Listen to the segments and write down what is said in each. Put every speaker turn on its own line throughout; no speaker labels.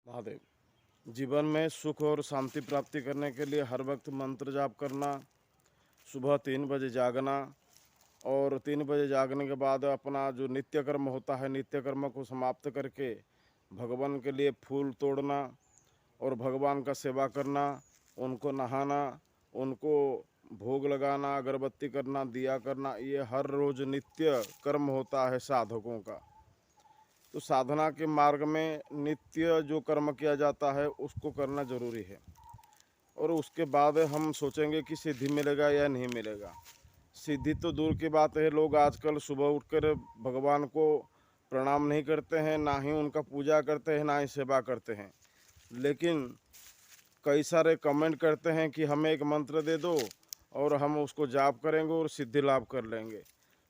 महादेव। जीवन में सुख और शांति प्राप्ति करने के लिए हर वक्त मंत्र जाप करना, सुबह 3 बजे जागना और 3 बजे जागने के बाद अपना जो नित्य कर्म होता है, नित्य कर्म को समाप्त करके भगवान के लिए फूल तोड़ना और भगवान का सेवा करना, उनको नहाना, उनको भोग लगाना, अगरबत्ती करना, दिया करना, ये हर रोज़ नित्य कर्म होता है साधकों का। तो साधना के मार्ग में नित्य जो कर्म किया जाता है उसको करना ज़रूरी है। और उसके बाद हम सोचेंगे कि सिद्धि मिलेगा या नहीं मिलेगा। सिद्धि तो दूर की बात है, लोग आजकल सुबह उठकर भगवान को प्रणाम नहीं करते हैं, ना ही उनका पूजा करते हैं, ना ही सेवा करते हैं। लेकिन कई सारे कमेंट करते हैं कि हमें एक मंत्र दे दो और हम उसको जाप करेंगे और सिद्धि लाभ कर लेंगे।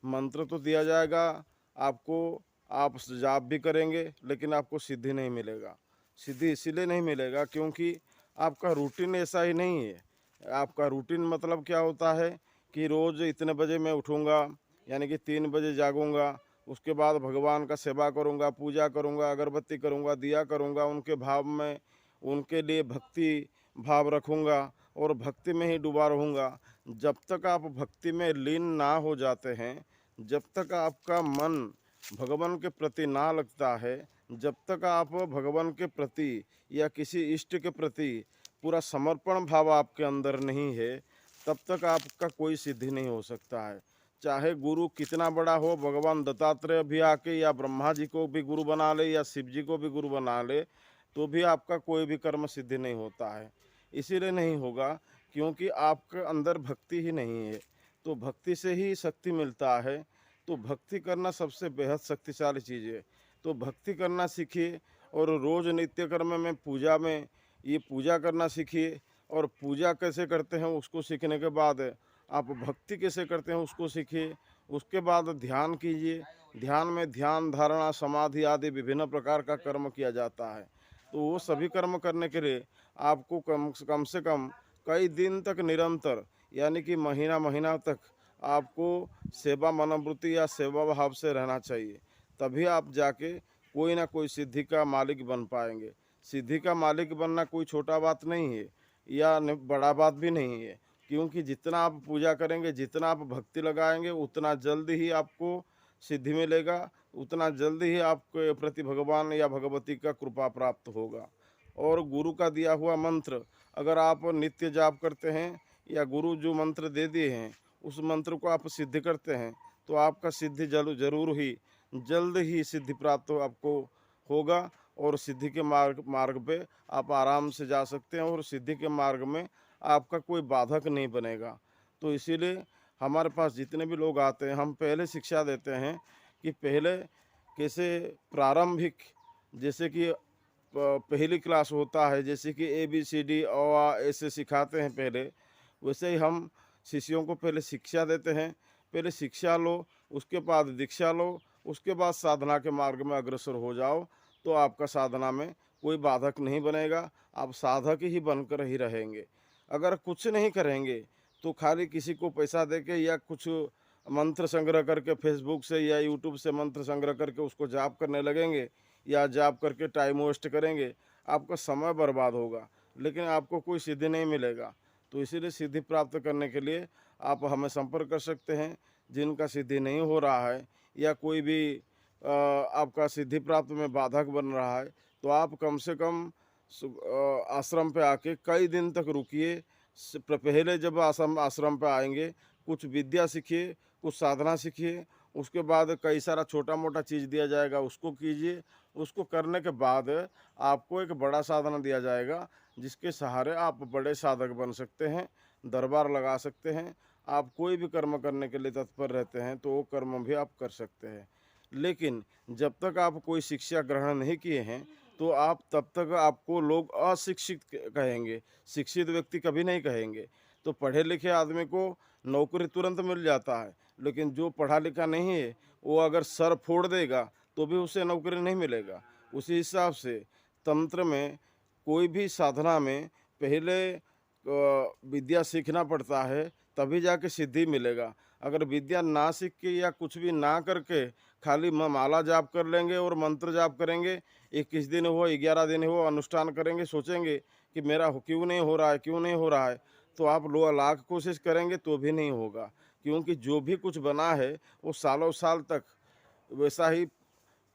मंत्र तो दिया जाएगा आपको, आप जाप भी करेंगे लेकिन आपको सिद्धि नहीं मिलेगा। सिद्धि इसीलिए नहीं मिलेगा क्योंकि आपका रूटीन ऐसा ही नहीं है। आपका रूटीन मतलब क्या होता है कि रोज़ इतने बजे मैं उठूँगा, यानी कि 3 बजे जागूँगा, उसके बाद भगवान का सेवा करूँगा, पूजा करूँगा, अगरबत्ती करूँगा, दिया करूँगा, उनके भाव में उनके लिए भक्ति भाव रखूँगा और भक्ति में ही डूबा रहूँगा। जब तक आप भक्ति में लीन ना हो जाते हैं, जब तक आपका मन भगवान के प्रति ना लगता है, जब तक आप भगवान के प्रति या किसी इष्ट के प्रति पूरा समर्पण भाव आपके अंदर नहीं है, तब तक आपका कोई सिद्धि नहीं हो सकता है। चाहे गुरु कितना बड़ा हो, भगवान दत्तात्रेय भी आके या ब्रह्मा जी को भी गुरु बना ले या शिव जी को भी गुरु बना ले, तो भी आपका कोई भी कर्म सिद्धि नहीं होता है। इसीलिए नहीं होगा क्योंकि आपके अंदर भक्ति ही नहीं है। तो भक्ति से ही शक्ति मिलता है। तो भक्ति करना सबसे बेहद शक्तिशाली चीज़ है। तो भक्ति करना सीखिए और रोज़ नित्य कर्म में पूजा में ये पूजा करना सीखिए। और पूजा कैसे करते हैं उसको सीखने के बाद आप भक्ति कैसे करते हैं उसको सीखिए। उसके बाद ध्यान कीजिए। ध्यान में ध्यान धारणा समाधि आदि विभिन्न प्रकार का कर्म किया जाता है। तो वो सभी कर्म करने के लिए आपको कम से कम कई दिन तक निरंतर, यानी कि महीना महीना तक आपको सेवा मनोवृत्ति या सेवा भाव से रहना चाहिए। तभी आप जाके कोई ना कोई सिद्धि का मालिक बन पाएंगे। सिद्धि का मालिक बनना कोई छोटा बात नहीं है या बड़ा बात भी नहीं है, क्योंकि जितना आप पूजा करेंगे, जितना आप भक्ति लगाएंगे, उतना जल्दी ही आपको सिद्धि मिलेगा, उतना जल्दी ही आपके प्रति भगवान या भगवती का कृपा प्राप्त होगा। और गुरु का दिया हुआ मंत्र अगर आप नित्य जाप करते हैं या गुरु जो मंत्र दे दिए हैं उस मंत्र को आप सिद्ध करते हैं, तो आपका सिद्धि जरूर ही जल्द ही सिद्धि प्राप्त आपको होगा। और सिद्धि के मार्ग पे आप आराम से जा सकते हैं और सिद्धि के मार्ग में आपका कोई बाधक नहीं बनेगा। तो इसीलिए हमारे पास जितने भी लोग आते हैं, हम पहले शिक्षा देते हैं कि पहले कैसे प्रारंभिक, जैसे कि पहली क्लास होता है, जैसे कि ABCD ऐसे सिखाते हैं पहले, वैसे ही हम शिष्यों को पहले शिक्षा देते हैं। पहले शिक्षा लो, उसके बाद दीक्षा लो, उसके बाद साधना के मार्ग में अग्रसर हो जाओ, तो आपका साधना में कोई बाधक नहीं बनेगा। आप साधक ही बनकर ही रहेंगे। अगर कुछ नहीं करेंगे तो खाली किसी को पैसा देके या कुछ मंत्र संग्रह करके फेसबुक से या यूट्यूब से मंत्र संग्रह करके उसको जाप करने लगेंगे या जाप करके टाइम वेस्ट करेंगे, आपका समय बर्बाद होगा, लेकिन आपको कोई सिद्धि नहीं मिलेगा। तो इसीलिए सिद्धि प्राप्त करने के लिए आप हमें संपर्क कर सकते हैं। जिनका सिद्धि नहीं हो रहा है या कोई भी आपका सिद्धि प्राप्त में बाधक बन रहा है, तो आप कम से कम आश्रम पे आके कई दिन तक रुकिए। पहले जब आश्रम पे आएंगे कुछ विद्या सीखिए, कुछ साधना सीखिए, उसके बाद कई सारा छोटा मोटा चीज़ दिया जाएगा, उसको कीजिए। उसको करने के बाद आपको एक बड़ा साधना दिया जाएगा जिसके सहारे आप बड़े साधक बन सकते हैं, दरबार लगा सकते हैं। आप कोई भी कर्म करने के लिए तत्पर रहते हैं तो वो कर्म भी आप कर सकते हैं। लेकिन जब तक आप कोई शिक्षा ग्रहण नहीं किए हैं तो आप तब तक आपको लोग अशिक्षित कहेंगे, शिक्षित व्यक्ति कभी नहीं कहेंगे। तो पढ़े लिखे आदमी को नौकरी तुरंत मिल जाता है, लेकिन जो पढ़ा लिखा नहीं है वो अगर सर फोड़ देगा तो भी उसे नौकरी नहीं मिलेगा। उसी हिसाब से तंत्र में कोई भी साधना में पहले विद्या सीखना पड़ता है, तभी जाके सिद्धि मिलेगा। अगर विद्या ना सीख के या कुछ भी ना करके खाली माला जाप कर लेंगे और मंत्र जाप करेंगे, 21 दिन हो 11 दिन हो अनुष्ठान करेंगे, सोचेंगे कि मेरा क्यों नहीं हो रहा है, क्यों नहीं हो रहा है, तो आप लो लाख कोशिश करेंगे तो भी नहीं होगा। क्योंकि जो भी कुछ बना है वो सालों साल तक वैसा ही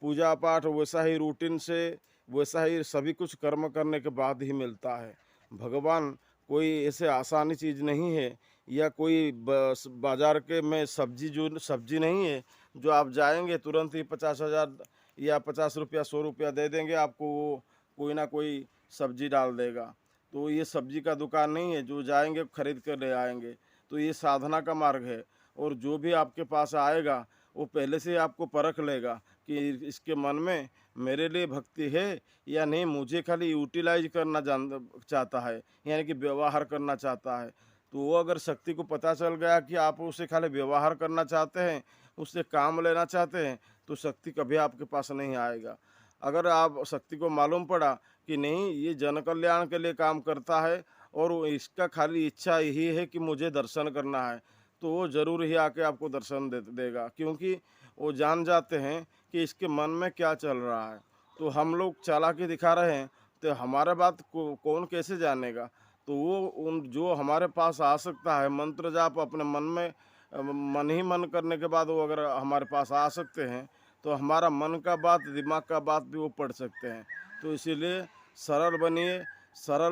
पूजा पाठ, वैसा ही रूटीन से, वैसा ही सभी कुछ कर्म करने के बाद ही मिलता है। भगवान कोई ऐसे आसानी चीज़ नहीं है, या कोई बाजार के में सब्जी नहीं है जो आप जाएंगे तुरंत ही 50,000 या 50 रुपया 100 रुपया दे देंगे, आपको वो कोई ना कोई सब्जी डाल देगा। तो ये सब्जी का दुकान नहीं है जो जाएंगे खरीद कर ले आएंगे। तो ये साधना का मार्ग है, और जो भी आपके पास आएगा वो पहले से आपको परख लेगा कि इसके मन में मेरे लिए भक्ति है या नहीं, मुझे खाली यूटिलाइज करना चाहता है, यानी कि व्यवहार करना चाहता है। तो वो अगर शक्ति को पता चल गया कि आप उसे खाली व्यवहार करना चाहते हैं, उससे काम लेना चाहते हैं, तो शक्ति कभी आपके पास नहीं आएगा। अगर आप शक्ति को मालूम पड़ा कि नहीं ये जन कल्याण के लिए काम करता है और इसका खाली इच्छा यही है कि मुझे दर्शन करना है, तो वो ज़रूर ही आके आपको दर्शन देगा, क्योंकि वो जान जाते हैं कि इसके मन में क्या चल रहा है। तो हम लोग चालाकी दिखा रहे हैं तो हमारे बात को कौन कैसे जानेगा। तो वो उन जो हमारे पास आ सकता है मंत्र जाप अपने मन में मन ही मन करने के बाद वो अगर हमारे पास आ सकते हैं, तो हमारा मन का बात दिमाग का बात भी वो पढ़ सकते हैं। तो इसीलिए सरल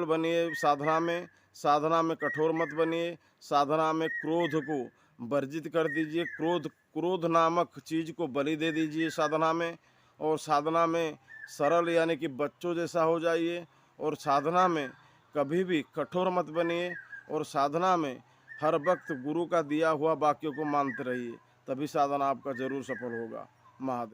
बनिए साधना में कठोर मत बनिए, साधना में क्रोध को वर्जित कर दीजिए, क्रोध नामक चीज़ को बलि दे दीजिए साधना में। और साधना में सरल यानी कि बच्चों जैसा हो जाइए, और साधना में कभी भी कठोर मत बनिए, और साधना में हर वक्त गुरु का दिया हुआ वाक्यों को मानते रहिए, तभी साधना आपका जरूर सफल होगा। महादेव।